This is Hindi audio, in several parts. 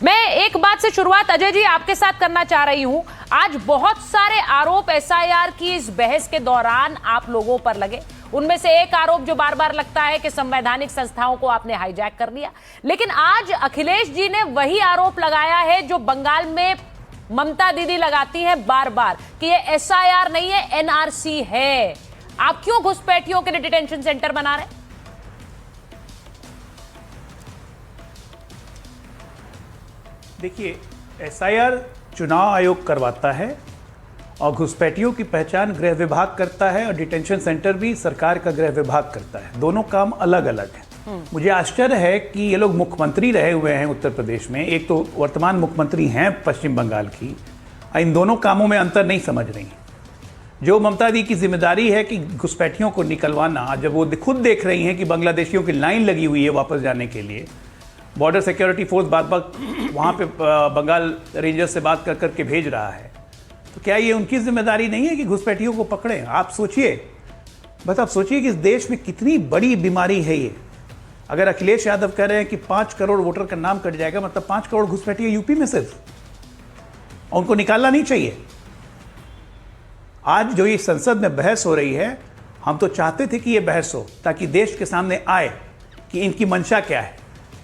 मैं एक बात से शुरुआत अजय जी आपके साथ करना चाह रही हूं। आज बहुत सारे आरोप एसआईआर की इस बहस के दौरान आप लोगों पर लगे। उनमें से एक आरोप जो बार बार लगता है कि संवैधानिक संस्थाओं को आपने हाईजैक कर लिया, लेकिन आज अखिलेश जी ने वही आरोप लगाया है जो बंगाल में ममता दीदी लगाती हैं बार बार कि ये एसआईआर नहीं है, एनआरसी है। आप क्यों घुसपैठियों के लिए डिटेंशन सेंटर बना रहे हैं? देखिए, एसआईआर चुनाव आयोग करवाता है और घुसपैठियों की पहचान गृह विभाग करता है और डिटेंशन सेंटर भी सरकार का गृह विभाग करता है। दोनों काम अलग अलग हैं। मुझे आश्चर्य है कि ये लोग मुख्यमंत्री रहे हुए हैं उत्तर प्रदेश में, एक तो वर्तमान मुख्यमंत्री हैं पश्चिम बंगाल की, इन दोनों कामों में अंतर नहीं समझ रही हैं। जो ममता दी की जिम्मेदारी है कि घुसपैठियों को निकलवाना, जब वो खुद देख रही हैं कि बांग्लादेशियों की लाइन लगी हुई है वापस जाने के लिए, बॉर्डर सिक्योरिटी फोर्स बात वहाँ पे बंगाल रेंजर्स से बात कर करके भेज रहा है, तो क्या ये उनकी जिम्मेदारी नहीं है कि घुसपैठियों को पकड़ें? आप सोचिए, बस आप सोचिए कि इस देश में कितनी बड़ी बीमारी है ये। अगर अखिलेश यादव कह रहे हैं कि 5 करोड़ वोटर का नाम कट जाएगा, मतलब 5 करोड़ घुसपैठिए यूपी में सिर्फ, और उनको निकालना नहीं चाहिए। आज जो ये संसद में बहस हो रही है, हम तो चाहते थे कि ये बहस हो ताकि देश के सामने आए कि इनकी मंशा क्या है।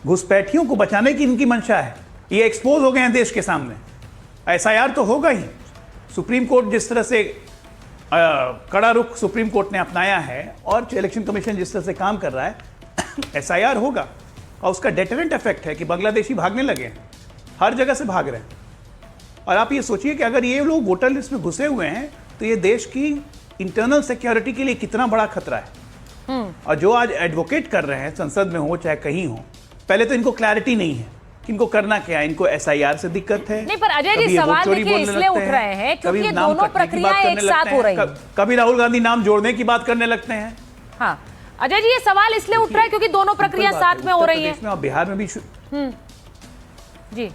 घुसपैठियों को बचाने की इनकी मंशा है, ये एक्सपोज हो गए हैं देश के सामने। एसआईआर तो होगा ही। सुप्रीम कोर्ट जिस तरह से कड़ा रुख सुप्रीम कोर्ट ने अपनाया है और इलेक्शन कमीशन जिस तरह से काम कर रहा है, एसआईआर होगा और उसका डेटरेंट इफेक्ट है कि बांग्लादेशी भागने लगे हैं, हर जगह से भाग रहे हैं। और आप ये सोचिए कि अगर ये लोग वोटर लिस्ट में घुसे हुए हैं तो ये देश की इंटरनल सिक्योरिटी के लिए कितना बड़ा खतरा है। और जो आज एडवोकेट कर रहे हैं, संसद में हो चाहे कहीं हो, पहले तो इनको क्लैरिटी नहीं है कि इनको करना क्या है। इनको एसआईआर से दिक्कत है। नहीं, पर अजय जी सवाल देखिए इसलिए उठ रहे हैं क्योंकि ये दोनों प्रक्रियाएं एक साथ हो रही हैं। कभी राहुल गांधी नाम जोड़ने की बात करने लगते हैं। हाँ अजय जी, ये सवाल इसलिए उठ रहा है क्योंकि दोनों प्रक्रिया साथ में हो रही है। और बिहार में भी जी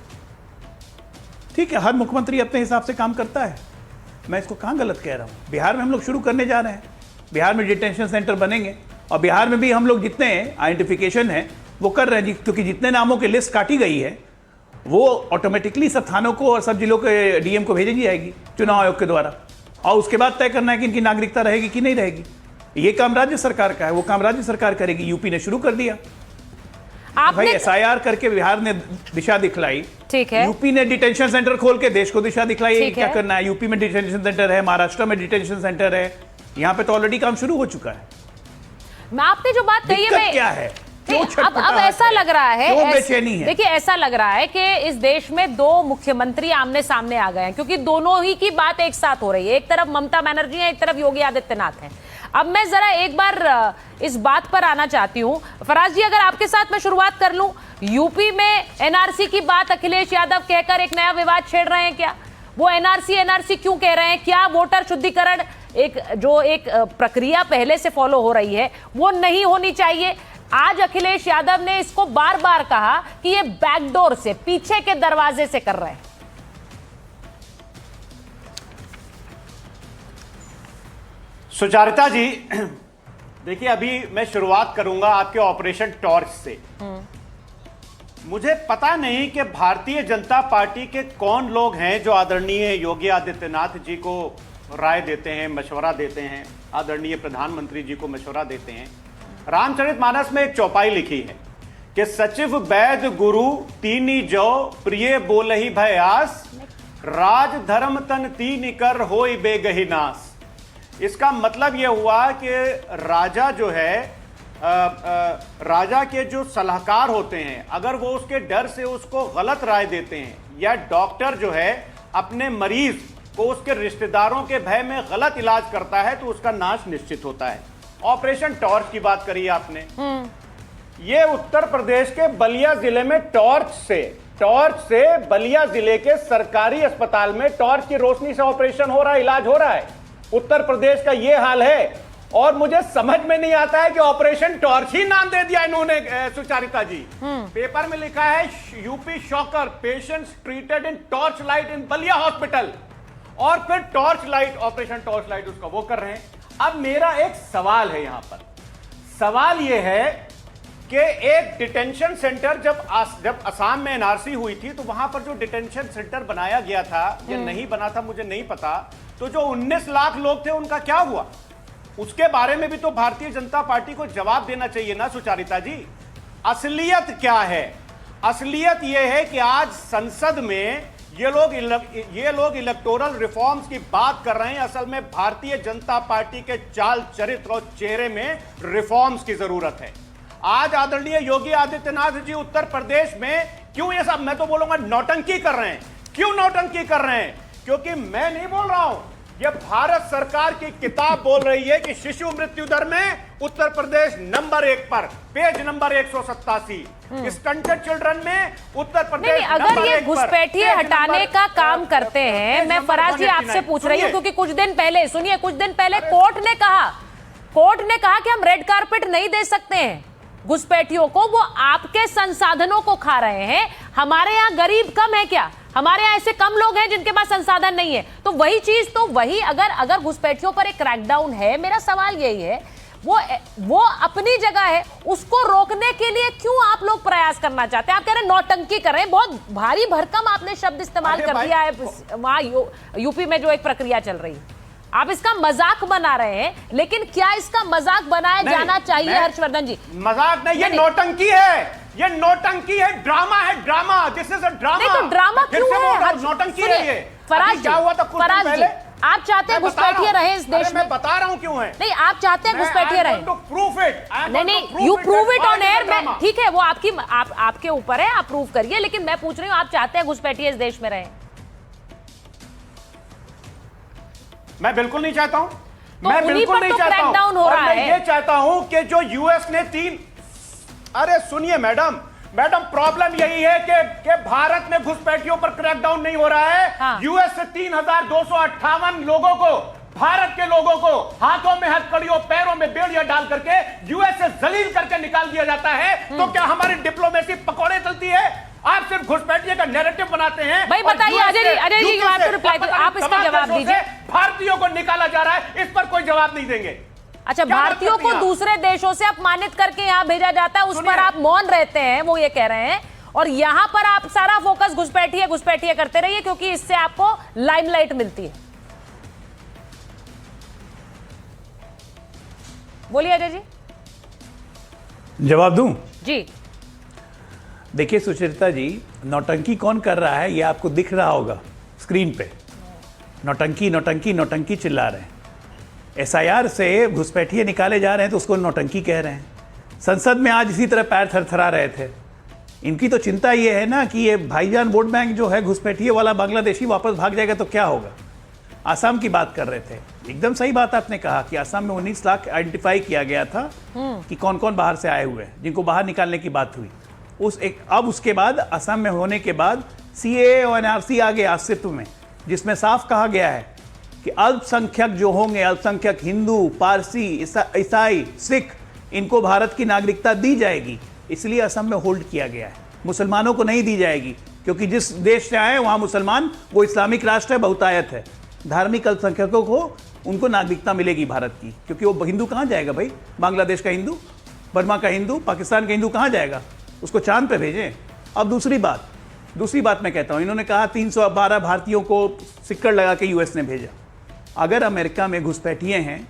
ठीक है, हर मुख्यमंत्री अपने हिसाब से काम करता है, मैं इसको कहाँ गलत कह रहा हूँ। बिहार में हम लोग शुरू करने जा रहे हैं, बिहार में डिटेंशन सेंटर बनेंगे और बिहार में भी हम लोग जितने आइडेंटिफिकेशन है वो कर रहे हैं, क्योंकि जितने नामों की लिस्ट काटी गई है वो ऑटोमेटिकली सब थानों को और सब जिलों के डीएम को भेजी जाएगी चुनाव आयोग के द्वारा, और उसके बाद तय करना है कि इनकी नागरिकता रहेगी कि नहीं रहेगी। ये काम राज्य सरकार का है, वो काम राज्य सरकार करेगी। यूपी ने शुरू कर दिया, भाई एसआईआर करके बिहार ने दिशा दिखलाई, ठीक है, यूपी ने डिटेंशन सेंटर खोल के देश को दिशा दिखलाई क्या करना है। यूपी में डिटेंशन सेंटर है, महाराष्ट्र में डिटेंशन सेंटर है, यहाँ पे तो ऑलरेडी काम शुरू हो चुका है। आपने जो बात कही है क्या है, अब ऐसा लग रहा है, बेचैनी है। देखिए ऐसा लग रहा है कि इस देश में दो मुख्यमंत्री आमने सामने आ गए हैं क्योंकि दोनों ही की बात एक साथ हो रही है। एक तरफ ममता बनर्जी है, एक तरफ योगी आदित्यनाथ है। अब मैं जरा एक बार इस बात पर आना चाहती हूं, फराज जी अगर आपके साथ मैं शुरुआत कर लूं। यूपी में एनआरसी की बात अखिलेश यादव कहकर एक नया विवाद छेड़ रहे हैं क्या? वो एनआरसी क्यों कह रहे हैं? क्या वोटर शुद्धिकरण एक प्रक्रिया पहले से फॉलो हो रही है वो नहीं होनी चाहिए? आज अखिलेश यादव ने इसको बार बार कहा कि ये बैकडोर से, पीछे के दरवाजे से कर रहे हैं। सुचारिता जी, देखिए अभी मैं शुरुआत करूंगा आपके ऑपरेशन टॉर्च से। मुझे पता नहीं कि भारतीय जनता पार्टी के कौन लोग हैं जो आदरणीय योगी आदित्यनाथ जी को राय देते हैं, मशवरा देते हैं, आदरणीय प्रधानमंत्री जी को मशवरा देते हैं। रामचरितमानस में एक चौपाई लिखी है कि सचिव वैद गुरु तीनी जो प्रिय बोलहि भय आस, राज धर्म तन तीन कर होई बेगहि नास। इसका मतलब यह हुआ कि राजा जो है, राजा के जो सलाहकार होते हैं, अगर वो उसके डर से उसको गलत राय देते हैं, या डॉक्टर जो है अपने मरीज को उसके रिश्तेदारों के भय में गलत इलाज करता है, तो उसका नाश निश्चित होता है। ऑपरेशन टॉर्च की बात करी आपने, ये उत्तर प्रदेश के बलिया जिले में टॉर्च से बलिया जिले के सरकारी अस्पताल में टॉर्च की रोशनी से ऑपरेशन हो रहा है, इलाज हो रहा है। उत्तर प्रदेश का ये हाल है और मुझे समझ में नहीं आता है कि ऑपरेशन टॉर्च ही नाम दे दिया इन्होंने। सुचारिता जी, पेपर में लिखा है UP shocker, patients treated in torch light in Ballia hospital, और फिर torch light, operation torch light उसका वो कर रहे हैं। अब मेरा एक सवाल है, यहां पर सवाल यह है कि एक डिटेंशन सेंटर जब असम में एनआरसी हुई थी तो वहां पर जो डिटेंशन सेंटर बनाया गया था या नहीं बना था मुझे नहीं पता, तो जो 19 लाख लोग थे उनका क्या हुआ, उसके बारे में भी तो भारतीय जनता पार्टी को जवाब देना चाहिए ना सुचारिता जी। असलियत क्या है? असलियत यह है कि आज संसद में ये लोग इलेक्टोरल रिफॉर्म्स की बात कर रहे हैं। असल में भारतीय जनता पार्टी के चाल चरित्र और चेहरे में रिफॉर्म्स की जरूरत है। आज आदरणीय योगी आदित्यनाथ जी उत्तर प्रदेश में क्यों ये सब, मैं तो बोलूंगा, नौटंकी कर रहे हैं। क्यों नौटंकी कर रहे हैं? क्योंकि मैं नहीं बोल रहा हूं, यह भारत सरकार की किताब बोल रही है कि शिशु मृत्यु दर में उत्तर प्रदेश नंबर 1 पर, पेज नंबर 187, स्टंटेड चिल्ड्रन में उत्तर प्रदेश नहीं, अगर ये घुसपैठिए हटाने का काम करते हैं, मैं फराज जी आपसे पूछ रही हूं क्योंकि कुछ दिन पहले कोर्ट ने कहा कि हम रेड कारपेट नहीं दे सकते हैं घुसपैठियों को, वो आपके संसाधनों को खा रहे हैं। हमारे यहाँ गरीब कम है क्या? हमारे यहाँ ऐसे कम लोग हैं जिनके पास संसाधन नहीं है? तो वही चीज, तो वही अगर घुसपैठियों पर एक क्रैकडाउन है, मेरा सवाल यही है, वो अपनी जगह है, उसको रोकने के लिए क्यों आप लोग प्रयास करना चाहते हैं? आप कह रहे हैं नौटंकी कर रहे हैं, बहुत भारी भरकम आपने शब्द इस्तेमाल कर दिया है वहां यूपी में जो एक प्रक्रिया चल रही है। आप इसका मजाक बना रहे हैं, लेकिन क्या इसका मजाक बनाया जाना चाहिए हर्षवर्धन जी? मजाक नहीं, ये नौटंकी है, ये नौटंकी है, ड्रामा है, drama. This is a drama. नहीं तो ड्रामा क्यों है? नौटंकी है ये। फराज क्या हुआ था कुछ दिन पहले? आप चाहते हैं घुसपैठिए रहे इस देश में? मैं बता रहा हूं क्यों है। नहीं, आप चाहते हैं घुसपैठिए रहे? नहीं, you prove it on air. मैं, ठीक है, वो आपके ऊपर है, आप प्रूव करिए, लेकिन मैं पूछ रही हूं, आप चाहते हैं घुसपैठिए इस देश में रहे? मैं बिल्कुल नहीं चाहता हूं। तो मैं बिल्कुल नहीं चाहता हूं। हो रहा मैं है। ये चाहता हूं कि जो यूएस ने अरे सुनिए मैडम, प्रॉब्लम यही है कि भारत में घुसपैठियों पर क्रैकडाउन नहीं हो रहा है। हाँ। यूएस से 3258 लोगों को, भारत के लोगों को हाथों में हथकड़ियों, पैरों में बेड़ियां डाल करके यूएस से जलील करके निकाल दिया जाता है। तो क्या हमारी डिप्लोमेसी पकौड़े चलती है? आप सिर्फ घुसपैठिए का नैरेटिव बनाते हैं। भाई बताइए अजय जी, आप इसका जवाब दीजिए। भारतीयों को निकाला जा रहा है, इस पर कोई जवाब नहीं देंगे। अच्छा, भारतीयों को दूसरे देशों से अपमानित करके यहाँ भेजा जाता है, उस पर आप मौन रहते हैं, वो ये कह रहे हैं, और यहाँ पर आप सारा फोकस घुसपैठिए करते रहिए क्योंकि इससे आपको लाइमलाइट मिलती है। बोलिए अजय जी। जवाब दूं? जी देखिए सुचरिता जी, नौटंकी कौन कर रहा है ये आपको दिख रहा होगा स्क्रीन पे। नौटंकी नौटंकी नौटंकी चिल्ला रहे हैं। एसआईआर से घुसपैठिए निकाले जा रहे हैं तो उसको नौटंकी कह रहे हैं। संसद में आज इसी तरह पैर थरथरा रहे थे। इनकी तो चिंता ये है ना कि ये भाईजान वोट बैंक जो है घुसपैठिए वाला बांग्लादेशी वापस भाग जाएगा तो क्या होगा। आसाम की बात कर रहे थे, एकदम सही बात आपने कहा कि आसाम में 19 लाख आइडेंटिफाई किया गया था कि कौन कौन बाहर से आए हुए हैं, जिनको बाहर निकालने की बात हुई। अब उसके बाद असम में होने के बाद सीए और एनआरसी आ गया अस्तित्व में, जिसमें साफ कहा गया है कि अल्पसंख्यक जो होंगे, अल्पसंख्यक हिंदू, पारसी, ईसाई, सिख, इनको भारत की नागरिकता दी जाएगी। इसलिए असम में होल्ड किया गया है। मुसलमानों को नहीं दी जाएगी क्योंकि जिस देश से आए वहाँ मुसलमान, वो इस्लामिक राष्ट्र है, बहुतायत है। धार्मिक अल्पसंख्यकों को उनको नागरिकता मिलेगी भारत की, क्योंकि वो हिंदू कहाँ जाएगा भाई? बांग्लादेश का हिंदू, बर्मा का हिंदू, पाकिस्तान का हिंदू कहाँ जाएगा? उसको चांद पे भेजें। अब दूसरी बात मैं कहता हूँ, इन्होंने कहा 312 भारतीयों को सिक्कड़ लगा के यूएस ने भेजा। अगर अमेरिका में घुसपैठिए हैं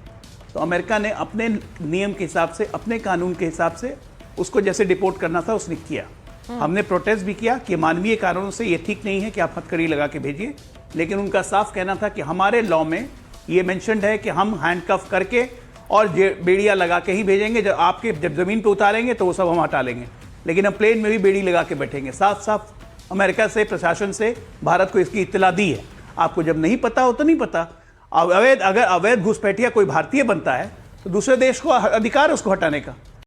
तो अमेरिका ने अपने नियम के हिसाब से, अपने कानून के हिसाब से उसको जैसे डिपोर्ट करना था उसने किया। हमने प्रोटेस्ट भी किया कि मानवीय कारणों से ये ठीक नहीं है कि आप हथकड़ी लगा के भेजिए, लेकिन उनका साफ कहना था कि हमारे लॉ में ये मेंशन्ड है कि हम हैंडकफ करके और बेड़ियाँ लगा के ही भेजेंगे। जब ज़मीन पे उतारेंगे तो वो सब हम हटा लेंगे, लेकिन हम प्लेन में भी बेड़ी लगा के बैठेंगे। साफ अमेरिका से, प्रशासन से भारत को इसकी इत्तला दी है। आपको जब नहीं पता हो तो नहीं पता। अगर अवैध घुसपैठिया कोई भारतीय बनता है तो दूसरे देश को अधिकार है उसको हटाने का।